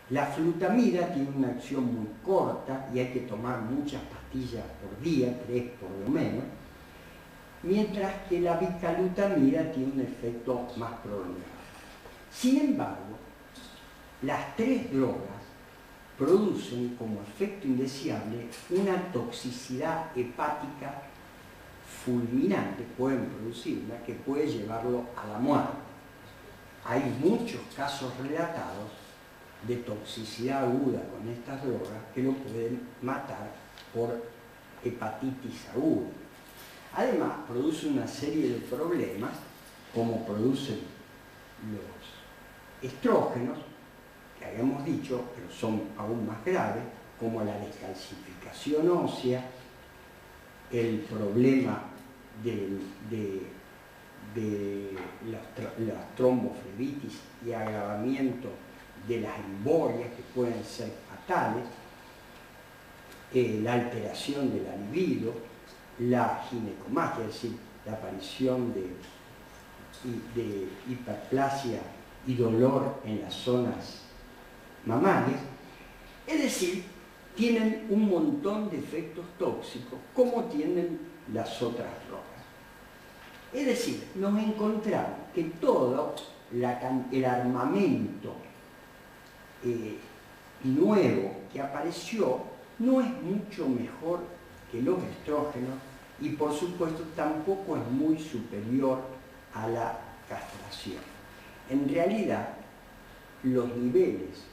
La flutamida tiene una acción muy corta y hay que tomar muchas pastillas por día, 3 por lo menos, mientras que la bicalutamida tiene un efecto más prolongado. Sin embargo, las 3 drogas producen como efecto indeseable una toxicidad hepática fulminante, pueden producirla, que puede llevarlo a la muerte. Hay muchos casos relatados de toxicidad aguda con estas drogas que lo pueden matar por hepatitis aguda. Además, produce una serie de problemas, como producen los estrógenos, que habíamos dicho, pero son aún más graves, como la descalcificación ósea, el problema de la tromboflebitis y agravamiento de las embolias que pueden ser fatales, la alteración de la libido, la ginecomastia, es decir, la aparición de hiperplasia y dolor en las zonas mamarias, es decir, tienen un montón de efectos tóxicos como tienen las otras drogas. Es decir, nos encontramos que todo el armamento nuevo que apareció no es mucho mejor que los estrógenos y por supuesto tampoco es muy superior a la castración. En realidad, los niveles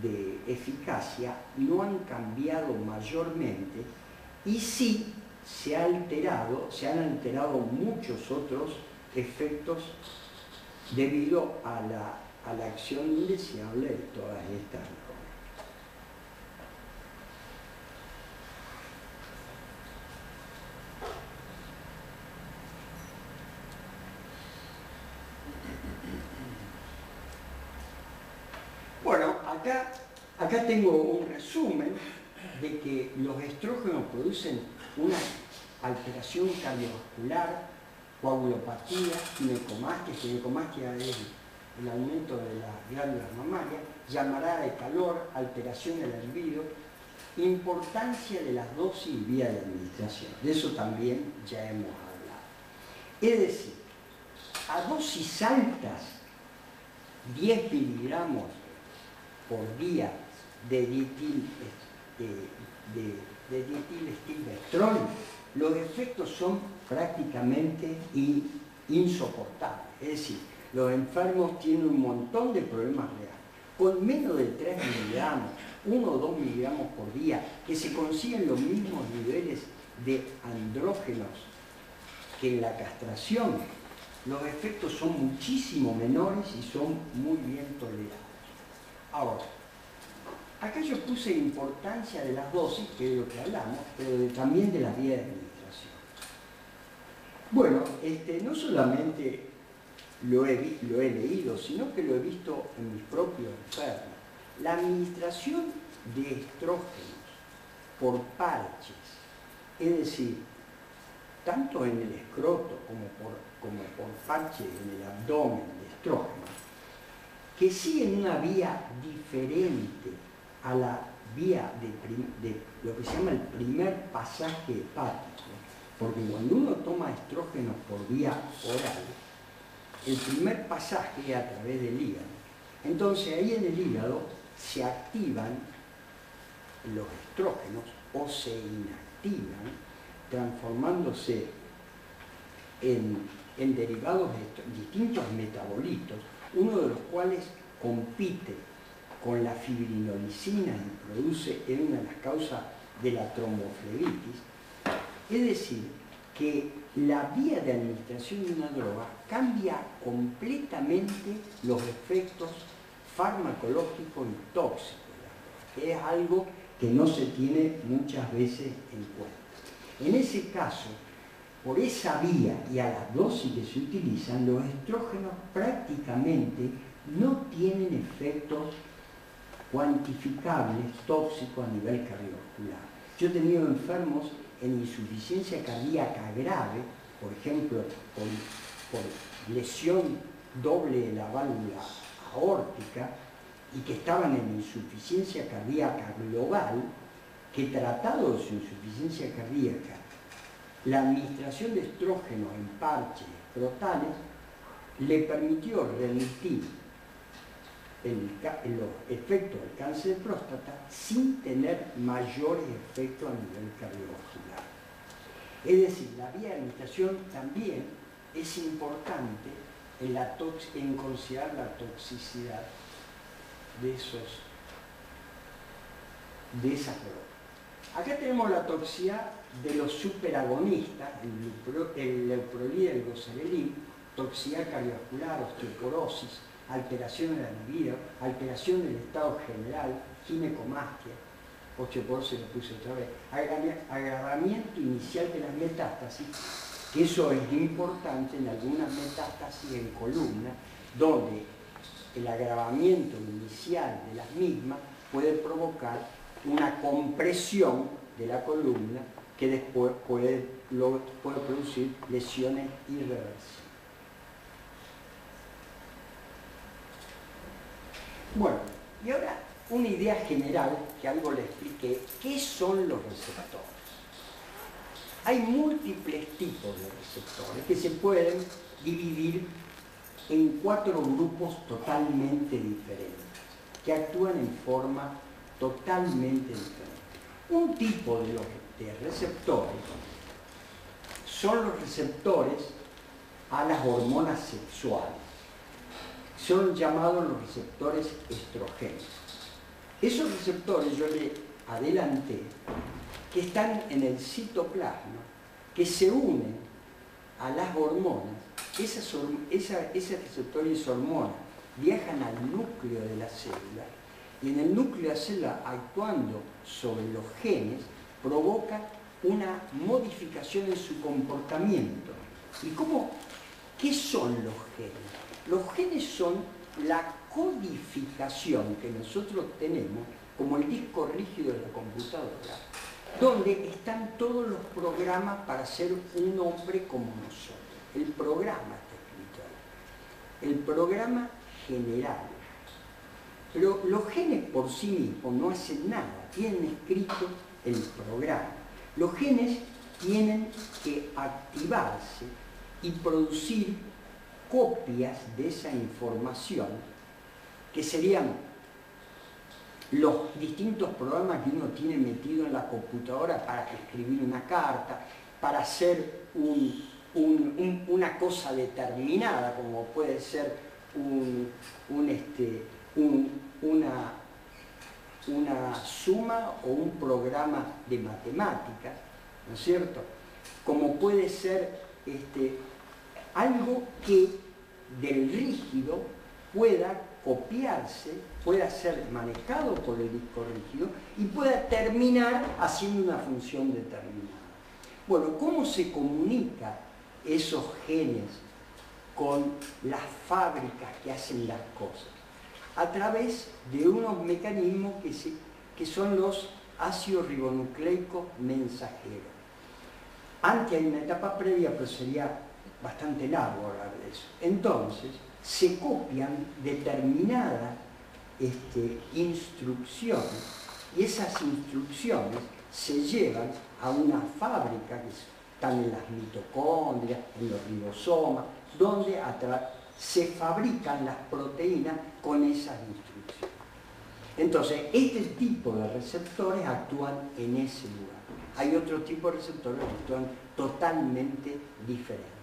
de eficacia no han cambiado mayormente y sí se han alterado muchos otros efectos debido a la acción indeseable de todas estas drogas. Bueno, acá tengo un resumen de que los estrógenos producen una alteración cardiovascular, coagulopatía, ginecomastia es el aumento de las glándulas mamarias, llamarada de calor, alteración de la libido, importancia de las dosis y vía de administración. De eso también ya hemos hablado. Es decir, a dosis altas, 10 miligramos por día de dietilestilbestrol, los efectos son prácticamente insoportables. Es decir, los enfermos tienen un montón de problemas reales. Con menos de 3 miligramos, 1 o 2 miligramos por día, que se consiguen los mismos niveles de andrógenos que en la castración, los efectos son muchísimo menores y son muy bien tolerados. Ahora, acá yo puse importancia de las dosis, que es lo que hablamos, pero también de las vías de administración. Bueno, no solamente lo he leído, sino que lo he visto en mis propios enfermos. La administración de estrógenos por parches, es decir, tanto en el escroto como por parches en el abdomen de estrógenos, que siguen una vía diferente a la vía de lo que se llama el primer pasaje hepático, porque cuando uno toma estrógenos por vía oral, el primer pasaje es a través del hígado. Entonces ahí en el hígado se activan los estrógenos o se inactivan, transformándose en derivados de distintos metabolitos, uno de los cuales compite con la fibrinolicina y produce en una de las causas de la tromboflebitis. Es decir, que la vía de administración de una droga cambia completamente los efectos farmacológicos y tóxicos, que es algo que no se tiene muchas veces en cuenta. En ese caso, por esa vía y a las dosis que se utilizan, los estrógenos prácticamente no tienen efectos cuantificables tóxicos a nivel cardiovascular. Yo he tenido enfermos en insuficiencia cardíaca grave, por ejemplo, por lesión doble de la válvula aórtica, y que estaban en insuficiencia cardíaca global, que tratado de su insuficiencia cardíaca, la administración de estrógenos en parches escrotales le permitió remitir los efectos del cáncer de próstata sin tener mayores efectos a nivel cardiovascular. Es decir, la vía de administración también es importante en considerar la toxicidad de esas drogas. Acá tenemos la toxicidad de los superagonistas, el leuprolid y el goserelin, toxicidad cardiovascular, osteoporosis, alteración de la libido, alteración del estado general, ginecomastia, osteoporosis lo puse otra vez, agravamiento inicial de las metástasis, que eso es importante en algunas metástasis en columna, donde el agravamiento inicial de las mismas puede provocar una compresión de la columna que después puede producir lesiones irreversibles. Bueno, y ahora una idea general, que algo le expliqué, ¿qué son los receptores? Hay múltiples tipos de receptores que se pueden dividir en 4 grupos totalmente diferentes, que actúan en forma totalmente diferente. Un tipo de receptores son los receptores a las hormonas sexuales. Son llamados los receptores estrógenos. Esos receptores, yo le adelanté, que están en el citoplasma, que se unen a las hormonas. Esos receptores y hormonas viajan al núcleo de la célula, y en el núcleo de la célula, actuando sobre los genes, provoca una modificación en su comportamiento. ¿Y qué son los genes? Los genes son la codificación que nosotros tenemos como el disco rígido de la computadora, donde están todos los programas para ser un hombre como nosotros. El programa está escrito ahí. El programa general. Pero los genes por sí mismos no hacen nada, tienen escrito el programa. Los genes tienen que activarse y producir copias de esa información, que serían los distintos programas que uno tiene metido en la computadora para escribir una carta, para hacer una cosa determinada, como puede ser una suma o un programa de matemáticas, ¿no es cierto? Como puede ser algo que del rígido pueda copiarse, pueda ser manejado por el disco rígido y pueda terminar haciendo una función determinada. Bueno, ¿cómo se comunica esos genes con las fábricas que hacen las cosas? A través de unos mecanismos que son los ácidos ribonucleicos mensajeros. Antes hay una etapa previa, pero sería bastante largo hablar de eso. Entonces, se copian determinadas instrucciones, y esas instrucciones se llevan a una fábrica que están en las mitocondrias, en los ribosomas, donde se fabrican las proteínas con esas instrucciones. Entonces, este tipo de receptores actúan en ese lugar. Hay otro tipo de receptores que actúan totalmente diferentes.